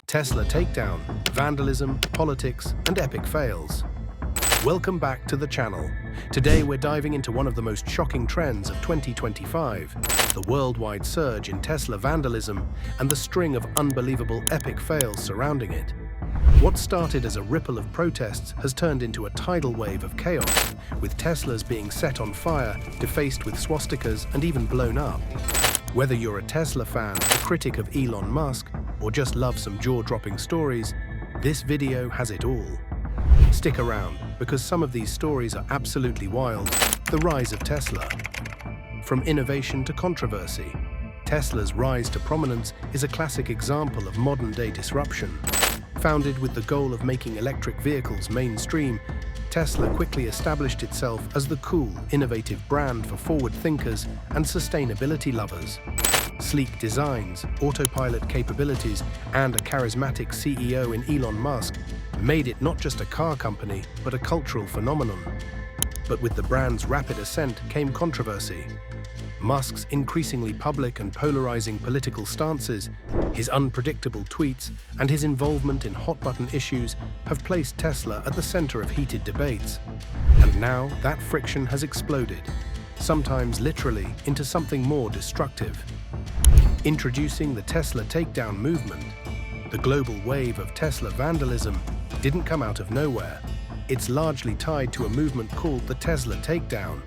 Tesla takedown, vandalism, politics, and epic fails. Welcome back to the channel. Today we're diving into one of the most shocking trends of 2025, the worldwide surge in Tesla vandalism and the string of unbelievable epic fails surrounding it. What started as a ripple of protests has turned into a tidal wave of chaos, with Teslas being set on fire, defaced with swastikas, and even blown up. Whether you're a Tesla fan, a critic of Elon Musk, or just love some jaw-dropping stories, this video has it all. Stick around, because some of these stories are absolutely wild. The rise of Tesla. From innovation to controversy, Tesla's rise to prominence is a classic example of modern-day disruption. Founded with the goal of making electric vehicles mainstream, Tesla quickly established itself as the cool, innovative brand for forward thinkers and sustainability lovers. Sleek designs, autopilot capabilities, and a charismatic CEO in Elon Musk made it not just a car company, but a cultural phenomenon. But with the brand's rapid ascent came controversy. Musk's increasingly public and polarizing political stances, his unpredictable tweets, and his involvement in hot-button issues have placed Tesla at the center of heated debates. And now that friction has exploded, sometimes literally into something more destructive. Introducing the Tesla takedown movement, the global wave of Tesla vandalism didn't come out of nowhere. It's largely tied to a movement called the Tesla takedown,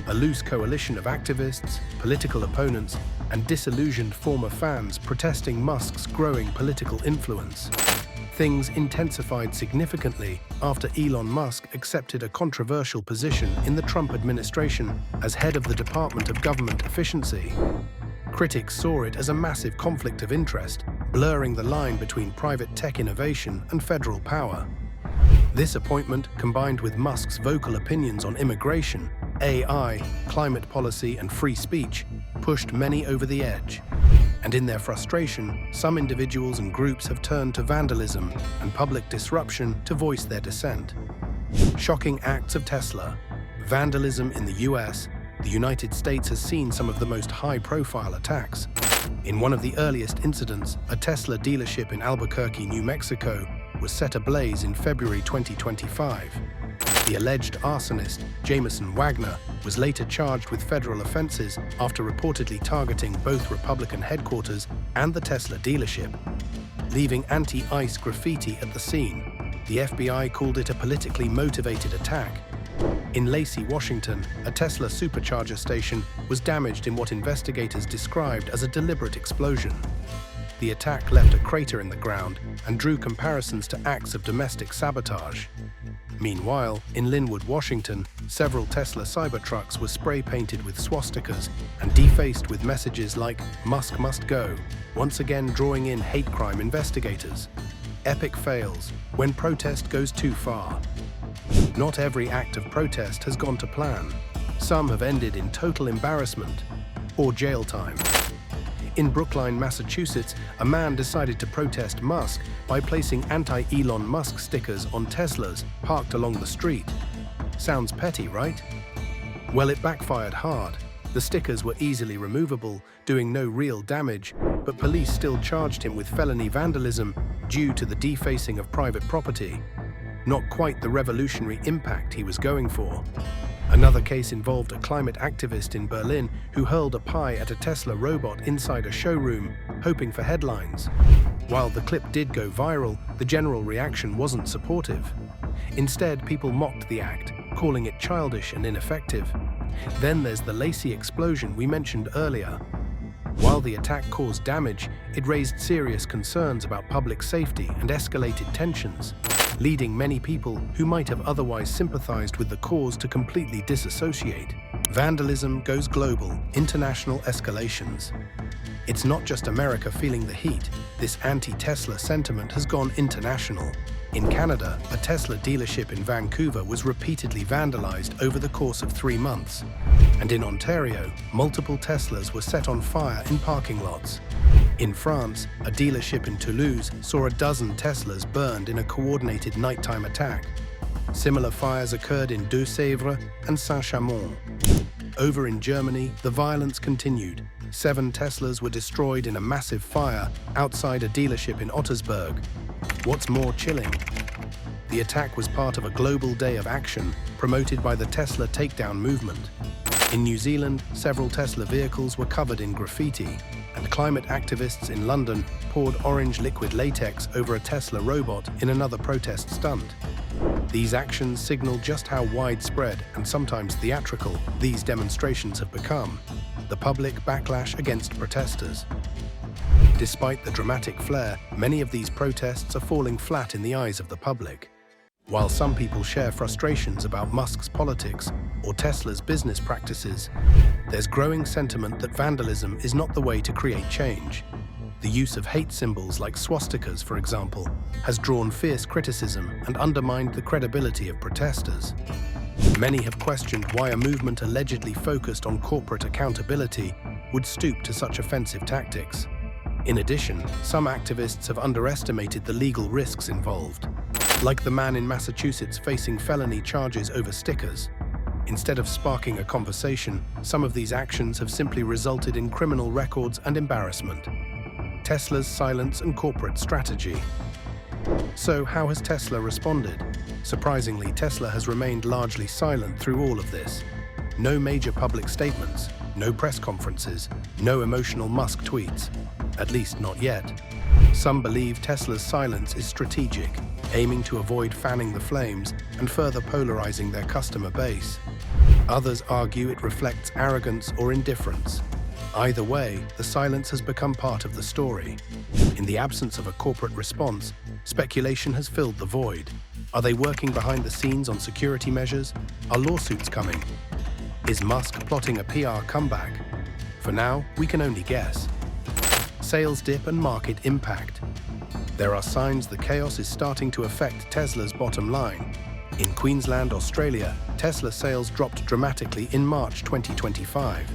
a loose coalition of activists, political opponents, and disillusioned former fans protesting Musk's growing political influence. Things intensified significantly after Elon Musk accepted a controversial position in the Trump administration as head of the Department of Government Efficiency. Critics saw it as a massive conflict of interest, blurring the line between private tech innovation and federal power. This appointment, combined with Musk's vocal opinions on immigration, AI, climate policy, and free speech, pushed many over the edge. And in their frustration, some individuals and groups have turned to vandalism and public disruption to voice their dissent. Shocking acts of Tesla. Vandalism in the US. The United States has seen some of the most high-profile attacks. In one of the earliest incidents, a Tesla dealership in Albuquerque, New Mexico, was set ablaze in February 2025. The alleged arsonist, Jameson Wagner, was later charged with federal offenses after reportedly targeting both Republican headquarters and the Tesla dealership, leaving anti-ICE graffiti at the scene. The FBI called it a politically motivated attack. In Lacey, Washington, a Tesla supercharger station was damaged in what investigators described as a deliberate explosion. The attack left a crater in the ground and drew comparisons to acts of domestic sabotage. Meanwhile, in Linwood, Washington, several Tesla Cybertrucks were spray-painted with swastikas and defaced with messages like "Musk must go," once again drawing in hate crime investigators. Epic fails when protest goes too far. Not every act of protest has gone to plan. Some have ended in total embarrassment or jail time. In Brookline, Massachusetts, a man decided to protest Musk by placing anti-Elon Musk stickers on Teslas parked along the street. Sounds petty, right? Well, it backfired hard. The stickers were easily removable, doing no real damage, but police still charged him with felony vandalism due to the defacing of private property. Not quite the revolutionary impact he was going for. Another case involved a climate activist in Berlin who hurled a pie at a Tesla robot inside a showroom, hoping for headlines. While the clip did go viral, the general reaction wasn't supportive. Instead, people mocked the act, calling it childish and ineffective. Then there's the Lacey explosion we mentioned earlier. While the attack caused damage, it raised serious concerns about public safety and escalated tensions, leading many people who might have otherwise sympathized with the cause to completely disassociate. Vandalism goes global, international escalations. It's not just America feeling the heat. This anti-Tesla sentiment has gone international. In Canada, a Tesla dealership in Vancouver was repeatedly vandalized over the course of 3 months. And in Ontario, multiple Teslas were set on fire in parking lots. In France, a dealership in Toulouse saw a dozen Teslas burned in a coordinated nighttime attack. Similar fires occurred in Deux-Sèvres and Saint-Chamond. Over in Germany, the violence continued. 7 Teslas were destroyed in a massive fire outside a dealership in Ottersberg. What's more chilling? The attack was part of a global day of action promoted by the Tesla takedown movement. In New Zealand, several Tesla vehicles were covered in graffiti, and climate activists in London poured orange liquid latex over a Tesla robot in another protest stunt. These actions signal just how widespread and sometimes theatrical these demonstrations have become. The public backlash against protesters. Despite the dramatic flair, many of these protests are falling flat in the eyes of the public. While some people share frustrations about Musk's politics or Tesla's business practices, there's growing sentiment that vandalism is not the way to create change. The use of hate symbols like swastikas, for example, has drawn fierce criticism and undermined the credibility of protesters. Many have questioned why a movement allegedly focused on corporate accountability would stoop to such offensive tactics. In addition, some activists have underestimated the legal risks involved, like the man in Massachusetts facing felony charges over stickers. Instead of sparking a conversation, some of these actions have simply resulted in criminal records and embarrassment. Tesla's silence and corporate strategy. So, how has Tesla responded? Surprisingly, Tesla has remained largely silent through all of this. No major public statements, no press conferences, no emotional Musk tweets. At least not yet. Some believe Tesla's silence is strategic, aiming to avoid fanning the flames and further polarizing their customer base. Others argue it reflects arrogance or indifference. Either way, the silence has become part of the story. In the absence of a corporate response, speculation has filled the void. Are they working behind the scenes on security measures? Are lawsuits coming? Is Musk plotting a PR comeback? For now, we can only guess. Sales dip and market impact. There are signs the chaos is starting to affect Tesla's bottom line. In Queensland, Australia, Tesla sales dropped dramatically in March 2025.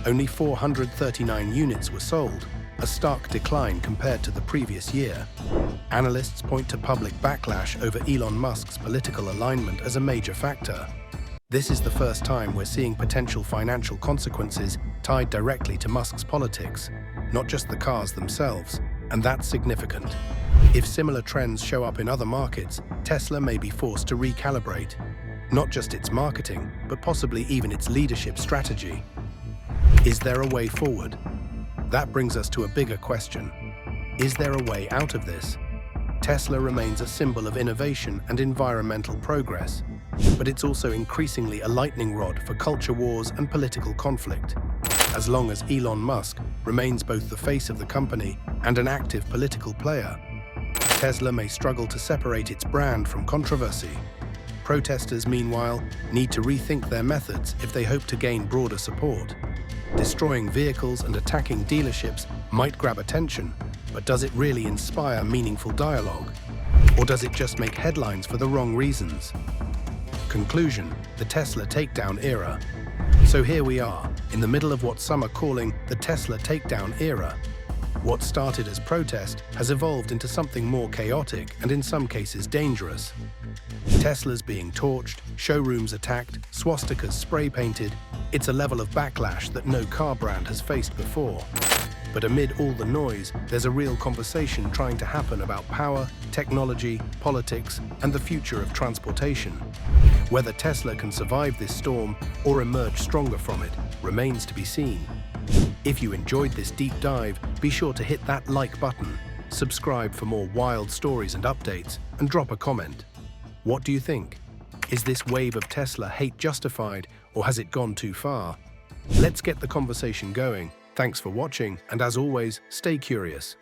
Only 439 units were sold, a stark decline compared to the previous year. Analysts point to public backlash over Elon Musk's political alignment as a major factor. This is the first time we're seeing potential financial consequences tied directly to Musk's politics, not just the cars themselves, and that's significant. If similar trends show up in other markets, Tesla may be forced to recalibrate, not just its marketing, but possibly even its leadership strategy. Is there a way forward? That brings us to a bigger question. Is there a way out of this? Tesla remains a symbol of innovation and environmental progress, but it's also increasingly a lightning rod for culture wars and political conflict. As long as Elon Musk remains both the face of the company and an active political player, Tesla may struggle to separate its brand from controversy. Protesters, meanwhile, need to rethink their methods if they hope to gain broader support. Destroying vehicles and attacking dealerships might grab attention, but does it really inspire meaningful dialogue? Or does it just make headlines for the wrong reasons? Conclusion: the Tesla takedown era. So here we are, in the middle of what some are calling the Tesla takedown era. What started as protest has evolved into something more chaotic and in some cases dangerous. Teslas being torched, showrooms attacked, swastikas spray-painted. It's a level of backlash that no car brand has faced before. But amid all the noise, there's a real conversation trying to happen about power, technology, politics, and the future of transportation. Whether Tesla can survive this storm or emerge stronger from it remains to be seen. If you enjoyed this deep dive, be sure to hit that like button, subscribe for more wild stories and updates, and drop a comment. What do you think? Is this wave of Tesla hate justified, or has it gone too far? Let's get the conversation going. Thanks for watching, and as always, stay curious.